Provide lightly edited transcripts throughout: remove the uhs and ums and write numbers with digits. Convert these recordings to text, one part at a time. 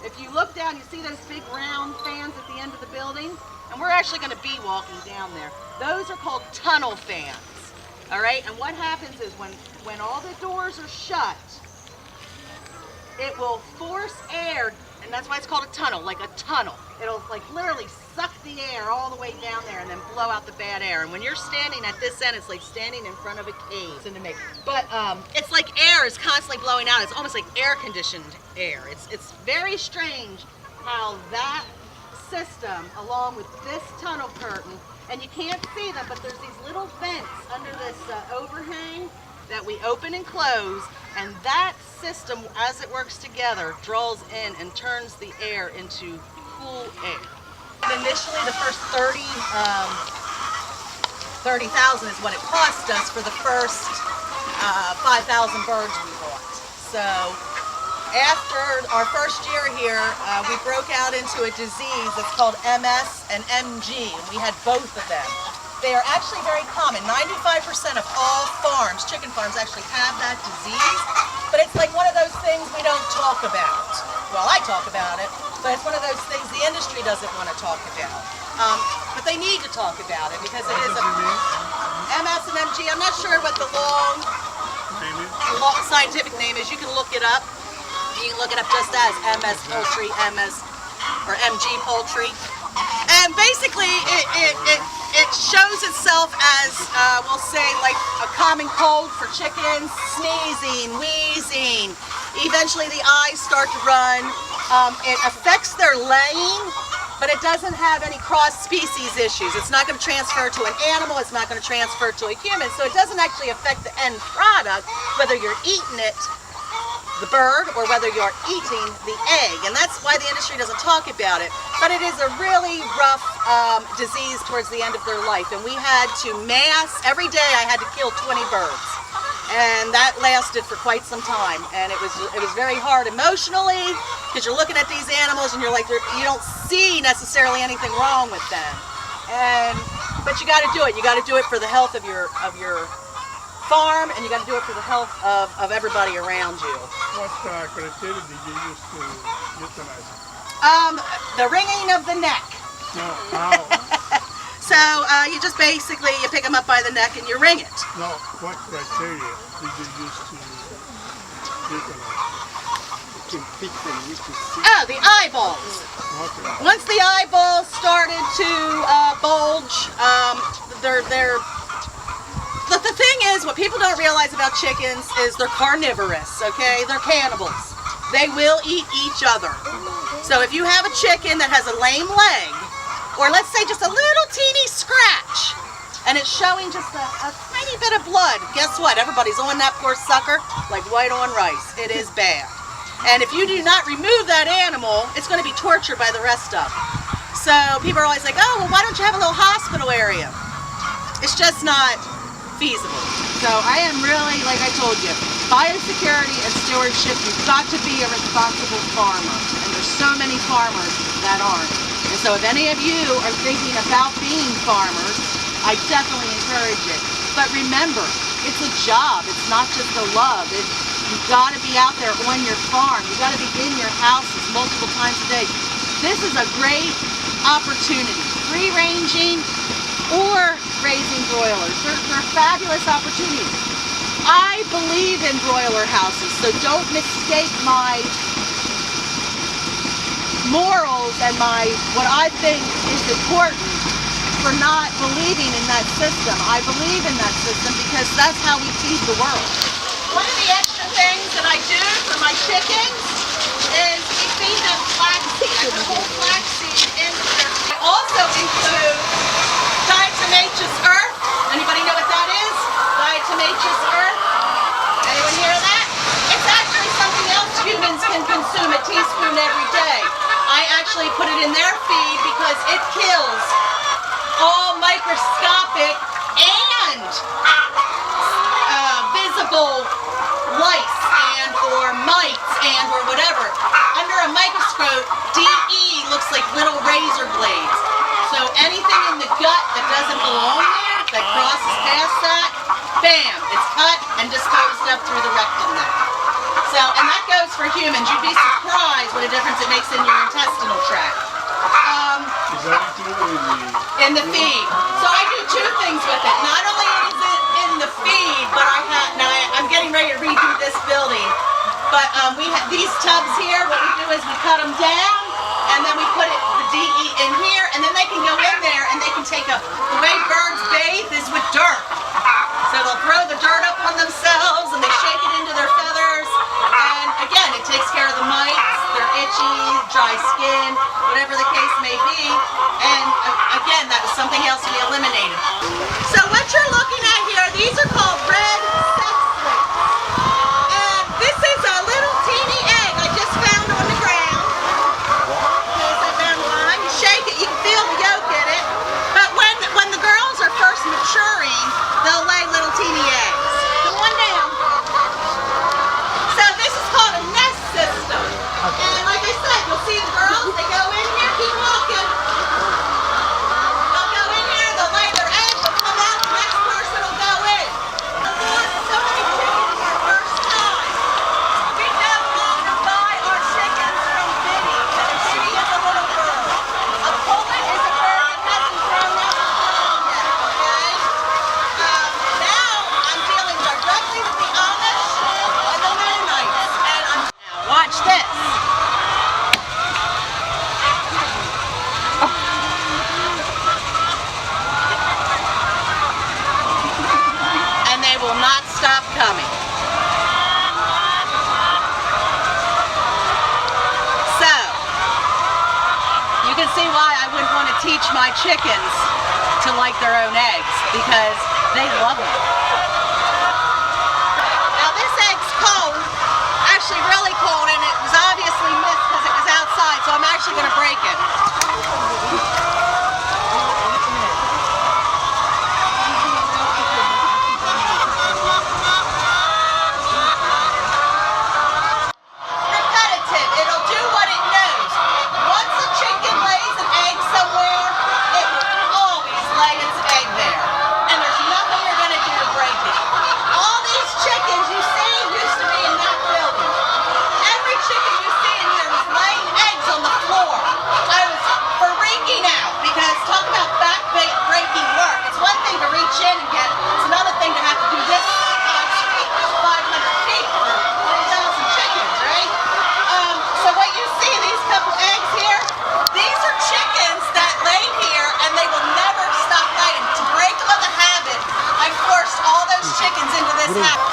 If you look down, you see those big round fans at the end of the building? And we're actually going to be walking down there. Those are called tunnel fans. All right, and what happens is when all the doors are shut, it will force air, and that's why it's called a tunnel, like a tunnel. It'll like literally suck the air all the way down there and then blow out the bad air. And when you're standing at this end, it's like standing in front of a cave. But it's like air is constantly blowing out. It's almost like air-conditioned air. It's very strange how that system, along with this tunnel curtain, and you can't see them, but there's these little vents under this overhang that we open and close, and that system, as it works together, draws in and turns the air into cool air. And initially, the first 30,000 is what it cost us for the first 5,000 birds we bought. So after our first year here, we broke out into a disease that's called MS and MG, and we had both of them. They are actually very common. 95% of all farms, chicken farms, actually have that disease, but it's like one of those things we don't talk about. Well, I talk about it, but it's one of those things the industry doesn't want to talk about. But they need to talk about it because it is a MS and MG. I'm not sure what the long scientific name is. You can look it up. You can look it up just as MS poultry, MS or MG poultry. And basically it shows itself as, we'll say, like a common cold for chickens, sneezing, wheezing. Eventually the eyes start to run. It affects their laying, but it doesn't have any cross-species issues. It's not going to transfer to an animal. It's not going to transfer to a human. So it doesn't actually affect the end product, whether you're eating it, the bird, or whether you're eating the egg. And that's why the industry doesn't talk about it. But it is a really rough disease towards the end of their life. And we had to every day I had to kill 20 birds. And that lasted for quite some time. And it was very hard emotionally, because you're looking at these animals and you're like, you don't see necessarily anything wrong with them. But you got to do it. You got to do it for the health of your farm, and you got to do it for the health of everybody around you. What criteria did you use to euthanize it? The wringing of the neck. No, how? So you just basically, you pick them up by the neck and you wring it. No, what criteria did you use to euthanize it? Oh, the eyeballs. Okay. Once the eyeballs started to bulge, the thing is, what people don't realize about chickens is they're carnivorous, okay? They're cannibals. They will eat each other. So if you have a chicken that has a lame leg, or let's say just a little teeny scratch, and it's showing just a tiny bit of blood, guess what? Everybody's on that poor sucker like white on rice. It is bad. And if you do not remove that animal, it's going to be tortured by the rest of them. So people are always like, oh, well, why don't you have a little hospital area? It's just not feasible. So I am really, like I told you, biosecurity and stewardship, you've got to be a responsible farmer. And there's so many farmers that aren't. And so if any of you are thinking about being farmers, I definitely encourage it. But remember, it's a job. It's not just a love. You've got to be out there on your farm. You've got to be in your houses multiple times a day. This is a great opportunity. Free-ranging or raising broilers. They're fabulous opportunities. I believe in broiler houses, so don't mistake my morals and what I think is important for not believing in that system. I believe in that system because that's how we feed the world. One of the extra things that I do for my chickens is we feed them flaxseed. I put whole flaxseed into their feed. I also include diatomaceous earth. Anybody know what that is? Diatomaceous earth. Anyone hear that? It's actually something else humans can consume a teaspoon every day. I actually put it in their feed because it kills all microscopic and visible lice and or mites and or whatever. Under a microscope, DE looks like little razor blades. So anything in the along there that crosses past that, bam, it's cut and disposed of through the rectum there. So, and that goes for humans. You'd be surprised what a difference it makes in your intestinal tract. Is that included In the feed. So I do two things with it. Not only is it in the feed, but I'm getting ready to redo this building. But we have these tubs here. What we do is we cut them down, and then we put the DE in here, and then they can go in there and they can take the way birds bathe is with dirt. So they'll throw the dirt up on themselves and they shake it into their feathers. And again, it takes care of the mites, their itchy, dry skin, whatever the case may be. And again, that was something else we eliminated. So what you're looking at here, these are called red sexlets. And this is a little teeny egg I just found on the ground. There's that down the line. You shake it, you can feel the yolk in it. But when the girls are first maturing, they'll lay little teeny eggs. Come on down. So this is called a nest system. And like I said, you'll see the girls, they go in here, keep walking. They'll go in here, they'll lay their eggs, they'll come out, the next person will go in. So many chickens our first time. We no longer buy our chickens from Biddy, because Biddy is a little bird. A pullet is a bird that hasn't grown up yet, okay? Now I'm dealing directly with the Amish and the Mennonites. And now watch this. And they will not stop coming. So, you can see why I wouldn't want to teach my chickens to like their own eggs, because they love them. Now this egg's cold, actually really cold, and it was obviously missed because it was outside, so I'm actually going to break it. Repetitive. It'll do what it knows. Once a chicken lays an egg somewhere, it will always lay its egg there. And there's nothing you're going to do to break it. All these chickens you see used to be in that building. Every chicken you see in here was laying eggs on the floor. I was freaking out because talk about back-breaking work. It's one thing to reach in and get it. It's another thing to have to do this 500 feet for 3,000 chickens, right? So what you see, these couple eggs here, these are chickens that lay here and they will never stop laying. To break them of the habit, I forced all those chickens into this habit.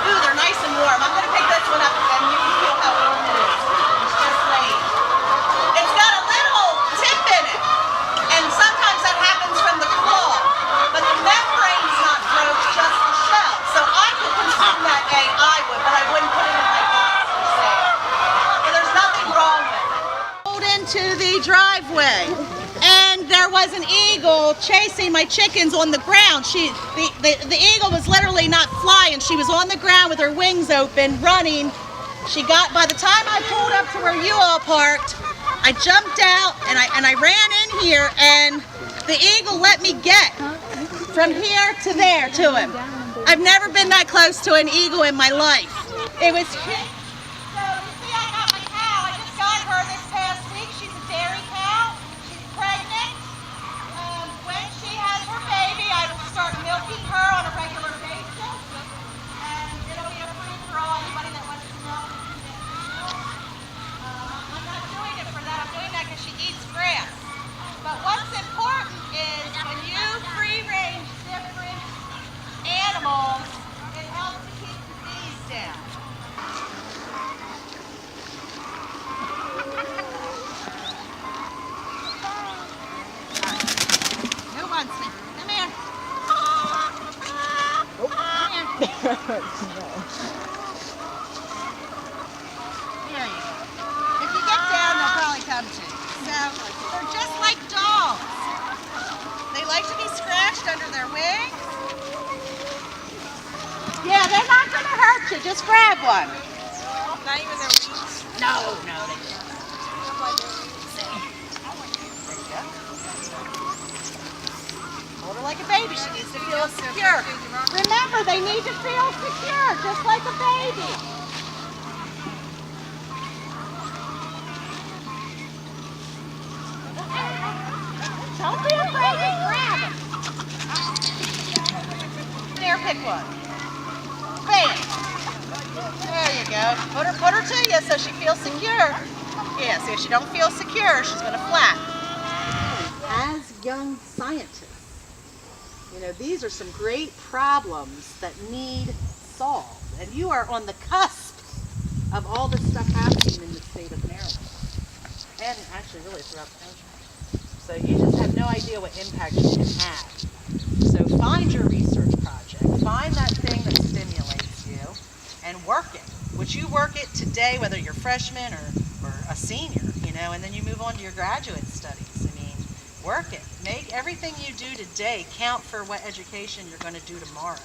Ooh, they're nice and warm. I'm going to pick this one up and you can feel how warm it is. It's just laid. It's got a little tip in it, and sometimes that happens from the claw, but the membrane's not broke, just the shell. So I could consume that egg, I would, but I wouldn't put it in my box per se. So there's nothing wrong with it. Pulled into the driveway, and there was an eagle chasing my chickens on the ground. The eagle was literally not flying. She was on the ground with her wings open, running. By the time I pulled up to where you all parked, I jumped out and I ran in here, and the eagle let me get from here to there to him. I've never been that close to an eagle in my life. It was. So you see, I got my cow. I just got her this past week. She's a dairy cow. She's pregnant. When she has her baby, I will start milking her on a regular basis, and it'll be a free for all. Anybody that wants to milk. I'm not doing it for that. I'm doing that because she eats grass. But what's important is when you free-range different animals, it helps to keep disease down. Who wants me? Come here. Come here. There you go. If you get down, they'll probably come to you. So they're just like dogs. They like to be scratched under their wings. Yeah, they're not going to hurt you. Just grab one. Not even their wings? No, they don't. Yep. Hold her like a baby. She needs to feel secure. Remember, they need to feel secure, just like a baby. Don't be afraid to grab them. There, pick one. Bam. There you go. Put her to you so she feels secure. Yeah, see, if she don't feel secure, she's going to flap. As young scientists, you know, these are some great problems that need solved. And you are on the cusp of all this stuff happening in the state of Maryland. And actually really throughout the country. So you just have no idea what impact you can have. So find your research project, find that thing that stimulates you, and work it. Would you work it today, whether you're a freshman or a senior, you know, and then you move on to your graduate studies? I mean, work it. Make everything you do today count for what education you're going to do tomorrow.